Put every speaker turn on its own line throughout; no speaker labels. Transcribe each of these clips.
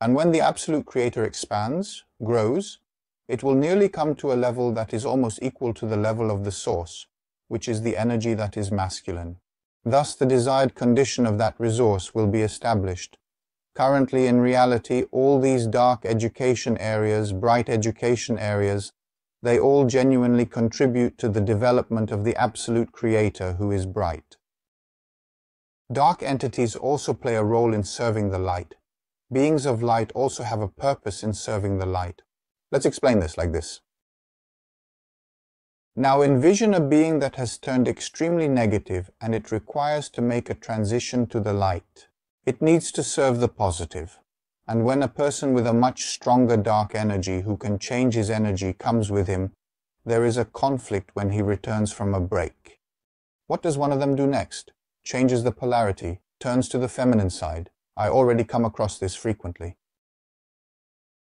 And when the Absolute Creator expands, grows, it will nearly come to a level that is almost equal to the level of the Source, which is the energy that is masculine. Thus, the desired condition of that resource will be established. Currently, in reality, all these dark education areas, bright education areas, they all genuinely contribute to the development of the Absolute Creator who is bright. Dark entities also play a role in serving the light. Beings of light also have a purpose in serving the light. Let's explain this like this. Now envision a being that has turned extremely negative and it requires to make a transition to the light. It needs to serve the positive. And when a person with a much stronger dark energy who can change his energy comes with him, there is a conflict when he returns from a break. What does one of them do next? Changes the polarity, turns to the feminine side. I already come across this frequently.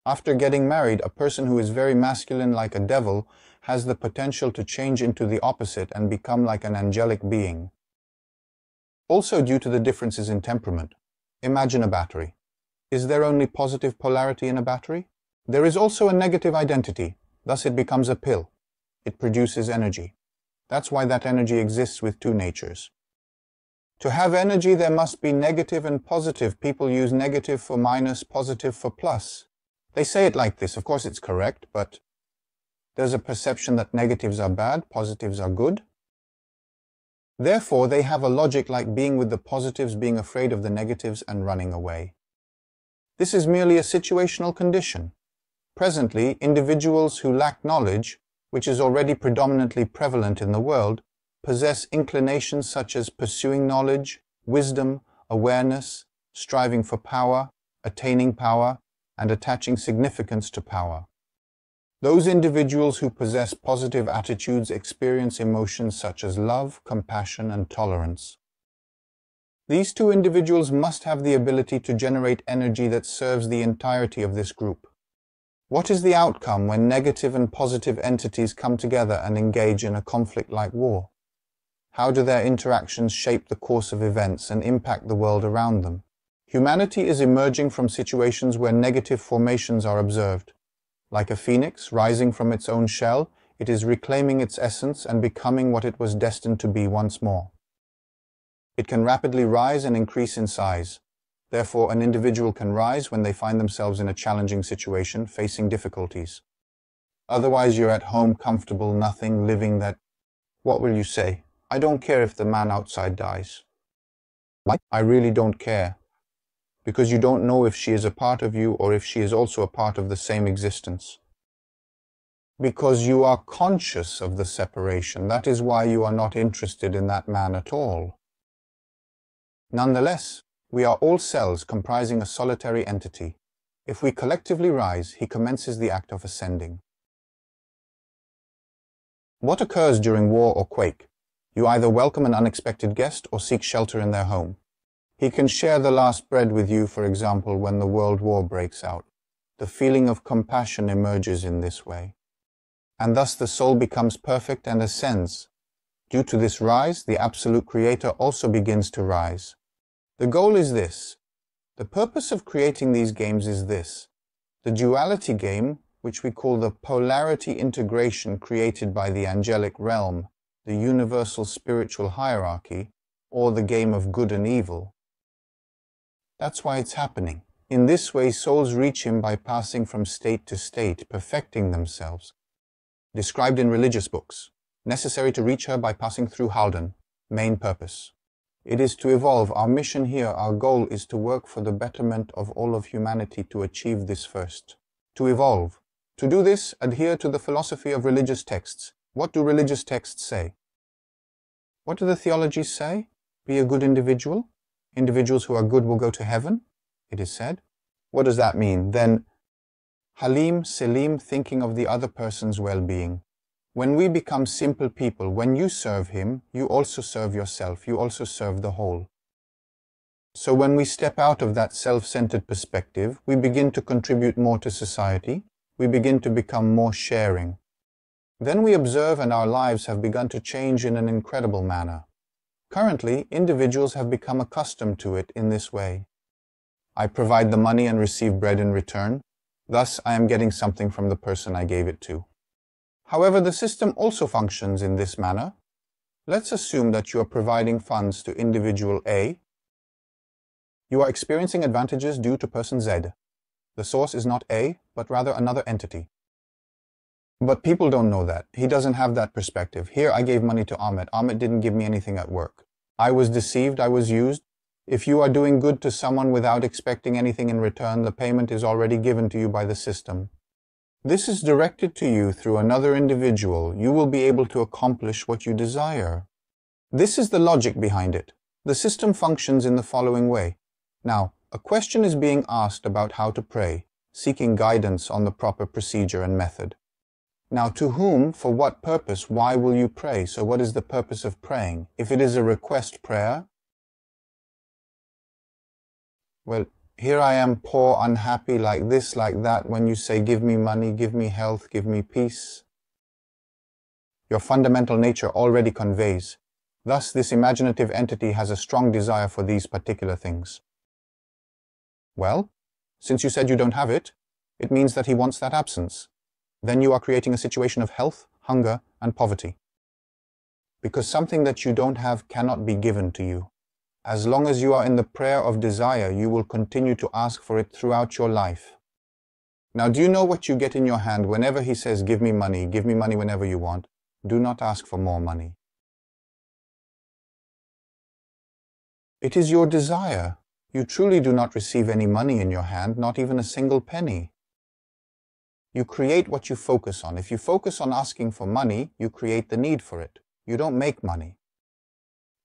After getting married, a person who is very masculine like a devil has the potential to change into the opposite and become like an angelic being. Also due to the differences in temperament. Imagine a battery. Is there only positive polarity in a battery? There is also a negative identity, thus it becomes a pill. It produces energy. That's why that energy exists with two natures. To have energy, there must be negative and positive. People use negative for minus, positive for plus. They say it like this. Of course it's correct, but there's a perception that negatives are bad, positives are good. Therefore, they have a logic like being with the positives, being afraid of the negatives, and running away. This is merely a situational condition. Presently, individuals who lack knowledge, which is already predominantly prevalent in the world, possess inclinations such as pursuing knowledge, wisdom, awareness, striving for power, attaining power, and attaching significance to power. Those individuals who possess positive attitudes experience emotions such as love, compassion, and tolerance. These two individuals must have the ability to generate energy that serves the entirety of this group. What is the outcome when negative and positive entities come together and engage in a conflict like war? How do their interactions shape the course of events and impact the world around them? Humanity is emerging from situations where negative formations are observed. Like a phoenix rising from its own shell, it is reclaiming its essence and becoming what it was destined to be once more. It can rapidly rise and increase in size. Therefore, an individual can rise when they find themselves in a challenging situation, facing difficulties. Otherwise, you're at home, comfortable, nothing, living that. What will you say? I don't care if the man outside dies. Why? I really don't care. Because you don't know if she is a part of you or if she is also a part of the same existence. Because you are conscious of the separation. That is why you are not interested in that man at all. Nonetheless, we are all cells comprising a solitary entity. If we collectively rise, he commences the act of ascending. What occurs during war or quake? You either welcome an unexpected guest or seek shelter in their home. He can share the last bread with you, for example, when the world war breaks out. The feeling of compassion emerges in this way. And thus the soul becomes perfect and ascends. Due to this rise, the Absolute Creator also begins to rise. The goal is this. The purpose of creating these games is this. The duality game, which we call the polarity integration created by the angelic realm, the universal spiritual hierarchy, or the game of good and evil. That's why it's happening. In this way, souls reach him by passing from state to state, perfecting themselves. Described in religious books. Necessary to reach her by passing through Halden. Main purpose. It is to evolve. Our mission here, our goal is to work for the betterment of all of humanity to achieve this first. To evolve. To do this, adhere to the philosophy of religious texts. What do religious texts say? What do the theologies say? Be a good individual. Individuals who are good will go to heaven, it is said. What does that mean? Then, Halim, Selim, thinking of the other person's well-being. When we become simple people, when you serve him, you also serve yourself, you also serve the whole. So when we step out of that self-centered perspective, we begin to contribute more to society, we begin to become more sharing. Then we observe and our lives have begun to change in an incredible manner. Currently, individuals have become accustomed to it in this way. I provide the money and receive bread in return. Thus, I am getting something from the person I gave it to. However, the system also functions in this manner. Let's assume that you are providing funds to individual A. You are experiencing advantages due to person Z. The source is not A, but rather another entity. But people don't know that. He doesn't have that perspective. Here I gave money to Ahmed. Ahmed didn't give me anything at work. I was deceived. I was used. If you are doing good to someone without expecting anything in return, the payment is already given to you by the system. This is directed to you through another individual. You will be able to accomplish what you desire. This is the logic behind it. The system functions in the following way. Now, a question is being asked about how to pray, seeking guidance on the proper procedure and method. Now, to whom, for what purpose, why will you pray? So what is the purpose of praying? If it is a request prayer, well, here I am poor, unhappy, like this, like that. When you say, give me money, give me health, give me peace, your fundamental nature already conveys. Thus, this imaginative entity has a strong desire for these particular things. Well, since you said you don't have it, it means that he wants that absence. Then you are creating a situation of health, hunger, and poverty. Because something that you don't have cannot be given to you. As long as you are in the prayer of desire, you will continue to ask for it throughout your life. Now, do you know what you get in your hand whenever he says, give me money whenever you want? Do not ask for more money. It is your desire. You truly do not receive any money in your hand, not even a single penny. You create what you focus on. If you focus on asking for money, you create the need for it. You don't make money.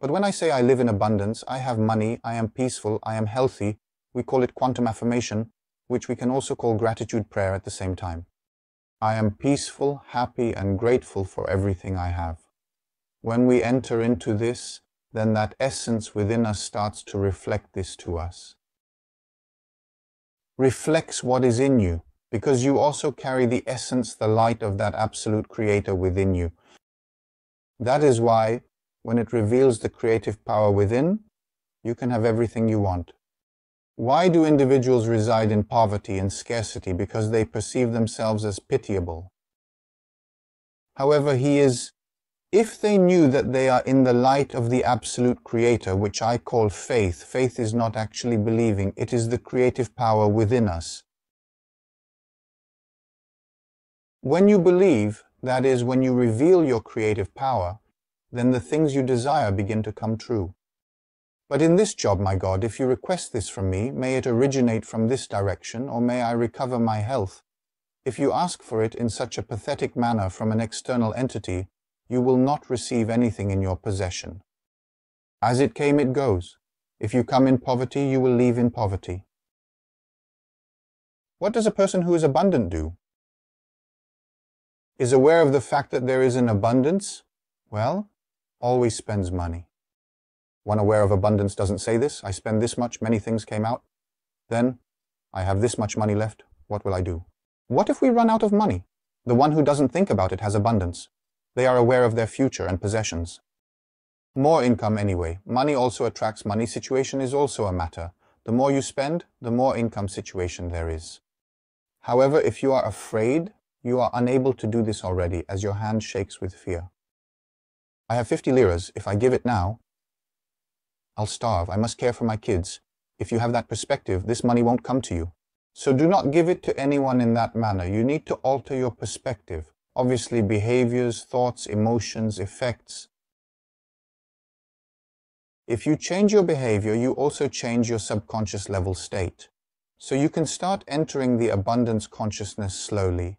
But when I say I live in abundance, I have money, I am peaceful, I am healthy, we call it quantum affirmation, which we can also call gratitude prayer at the same time. I am peaceful, happy, and grateful for everything I have. When we enter into this, then that essence within us starts to reflect this to us. Reflects what is in you, because you also carry the essence, the light of that absolute creator within you. That is why, when it reveals the creative power within, you can have everything you want. Why do individuals reside in poverty and scarcity? Because they perceive themselves as pitiable. However, if they knew that they are in the light of the absolute creator, which I call faith, faith is not actually believing, it is the creative power within us. When you believe, that is, when you reveal your creative power, then the things you desire begin to come true. But in this job, my God, if you request this from me, may it originate from this direction, or may I recover my health. If you ask for it in such a pathetic manner from an external entity, you will not receive anything in your possession. As it came, it goes. If you come in poverty, you will leave in poverty. What does a person who is abundant do? Is aware of the fact that there is an abundance? Well, always spends money. One aware of abundance doesn't say this. I spend this much, many things came out. Then, I have this much money left. What will I do? What if we run out of money? The one who doesn't think about it has abundance. They are aware of their future and possessions. More income anyway. Money also attracts money. Situation is also a matter. The more you spend, the more income situation there is. However, if you are afraid, you are unable to do this already, as your hand shakes with fear. I have 50 liras. If I give it now, I'll starve. I must care for my kids. If you have that perspective, this money won't come to you. So do not give it to anyone in that manner. You need to alter your perspective. Obviously, behaviors, thoughts, emotions, effects. If you change your behavior, you also change your subconscious level state. So you can start entering the abundance consciousness slowly.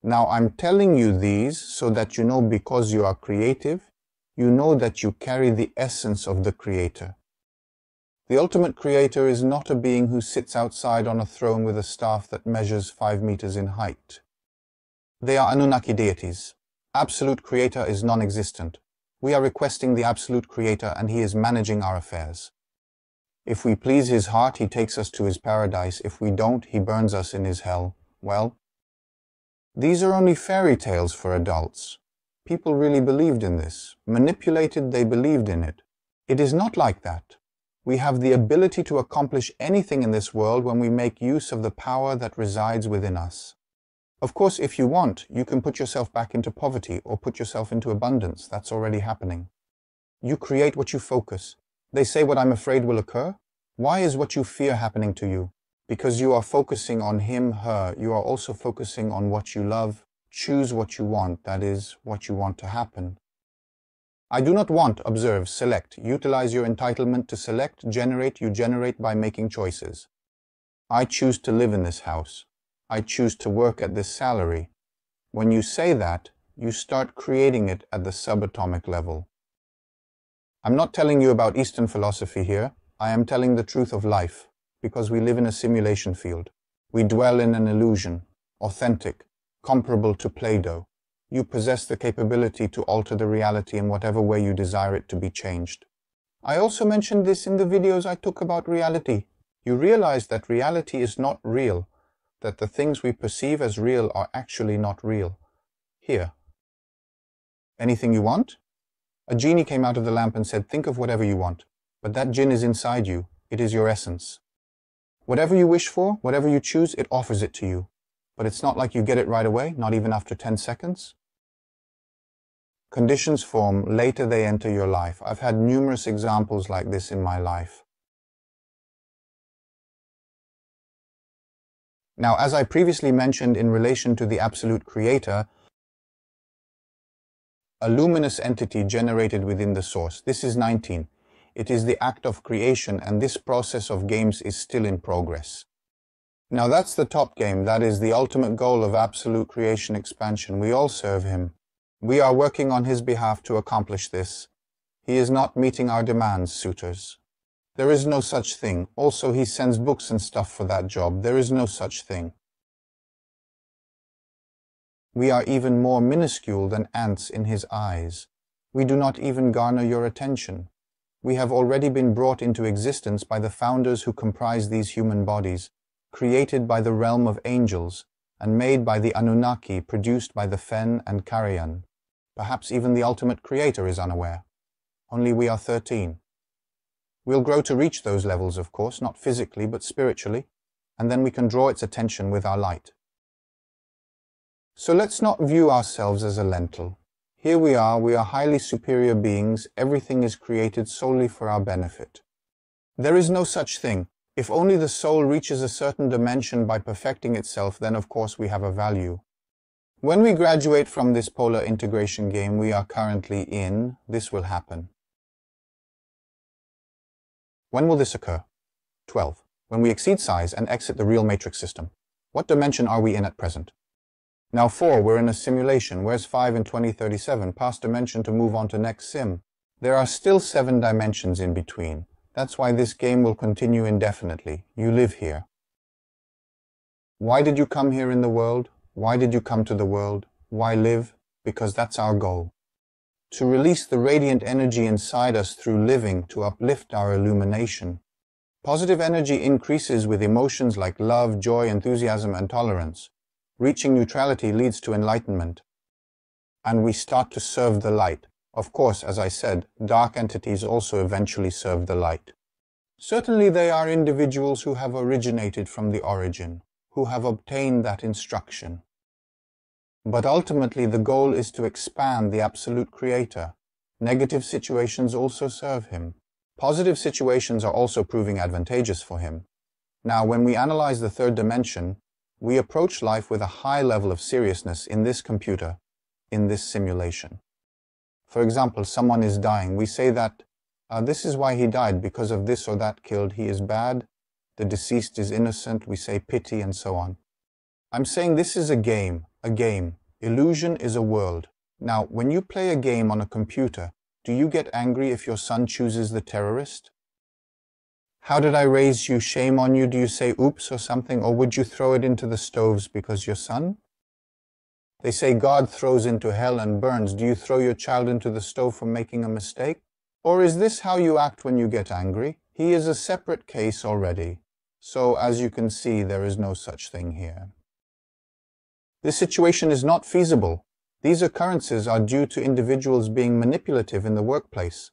Now, I'm telling you these so that you know, because you are creative, you know that you carry the essence of the Creator. The ultimate Creator is not a being who sits outside on a throne with a staff that measures 5 meters in height. They are Anunnaki deities. Absolute Creator is non-existent. We are requesting the Absolute Creator, and He is managing our affairs. If we please His heart, He takes us to His paradise. If we don't, He burns us in His hell. Well, these are only fairy tales for adults. People really believed in this. Manipulated, they believed in it. It is not like that. We have the ability to accomplish anything in this world when we make use of the power that resides within us. Of course, if you want, you can put yourself back into poverty or put yourself into abundance. That's already happening. You create what you focus. They say what I'm afraid will occur. Why is what you fear happening to you? Because you are focusing on him, her. You are also focusing on what you love. Choose what you want, that is, what you want to happen. I do not want, observe, select. Utilize your entitlement to select, generate. You generate by making choices. I choose to live in this house. I choose to work at this salary. When you say that, you start creating it at the subatomic level. I'm not telling you about Eastern philosophy here. I am telling the truth of life, because we live in a simulation field. We dwell in an illusion, authentic, comparable to Play-Doh. You possess the capability to alter the reality in whatever way you desire it to be changed. I also mentioned this in the videos I took about reality. You realize that reality is not real, that the things we perceive as real are actually not real. Here. Anything you want? A genie came out of the lamp and said, think of whatever you want. But that jinn is inside you. It is your essence. Whatever you wish for, whatever you choose, it offers it to you. But it's not like you get it right away, not even after 10 seconds. Conditions form, later they enter your life. I've had numerous examples like this in my life. Now, as I previously mentioned in relation to the absolute creator, a luminous entity generated within the source. This is 19. It is the act of creation, and this process of games is still in progress. Now that's the top game. That is the ultimate goal of absolute creation expansion. We all serve him. We are working on his behalf to accomplish this. He is not meeting our demands, suitors. There is no such thing. Also, he sends books and stuff for that job. There is no such thing. We are even more minuscule than ants in his eyes. We do not even garner your attention. We have already been brought into existence by the founders who comprise these human bodies, created by the realm of angels, and made by the Anunnaki, produced by the Fen and Karyan. Perhaps even the ultimate creator is unaware. Only we are 13. We'll grow to reach those levels, of course, not physically but spiritually, and then we can draw its attention with our light. So let's not view ourselves as a lentil. Here we are highly superior beings. Everything is created solely for our benefit. There is no such thing. If only the soul reaches a certain dimension by perfecting itself, then of course we have a value. When we graduate from this polar integration game we are currently in, this will happen. When will this occur? 12. When we exceed size and exit the real matrix system. What dimension are we in at present? Now 4, we're in a simulation. Where's 5 in 2037? Past dimension to move on to next sim. There are still 7 dimensions in between. That's why this game will continue indefinitely. You live here. Why did you come here in the world? Why did you come to the world? Why live? Because that's our goal. To release the radiant energy inside us through living, to uplift our illumination. Positive energy increases with emotions like love, joy, enthusiasm, and tolerance. Reaching neutrality leads to enlightenment. And we start to serve the light. Of course, as I said, dark entities also eventually serve the light. Certainly they are individuals who have originated from the origin, who have obtained that instruction. But ultimately the goal is to expand the absolute creator. Negative situations also serve him. Positive situations are also proving advantageous for him. Now, when we analyze the third dimension, we approach life with a high level of seriousness in this computer, in this simulation. For example, someone is dying. We say that this is why he died, because of this or that killed. He is bad. The deceased is innocent. We say pity and so on. I'm saying this is a game, a game. Illusion is a world. Now, when you play a game on a computer, do you get angry if your son chooses the terrorist? How did I raise you? Shame on you. Do you say oops or something? Or would you throw it into the stoves because your son? They say God throws into hell and burns. Do you throw your child into the stove for making a mistake? Or is this how you act when you get angry? He is a separate case already. So, as you can see, there is no such thing here. This situation is not feasible. These occurrences are due to individuals being manipulative in the workplace.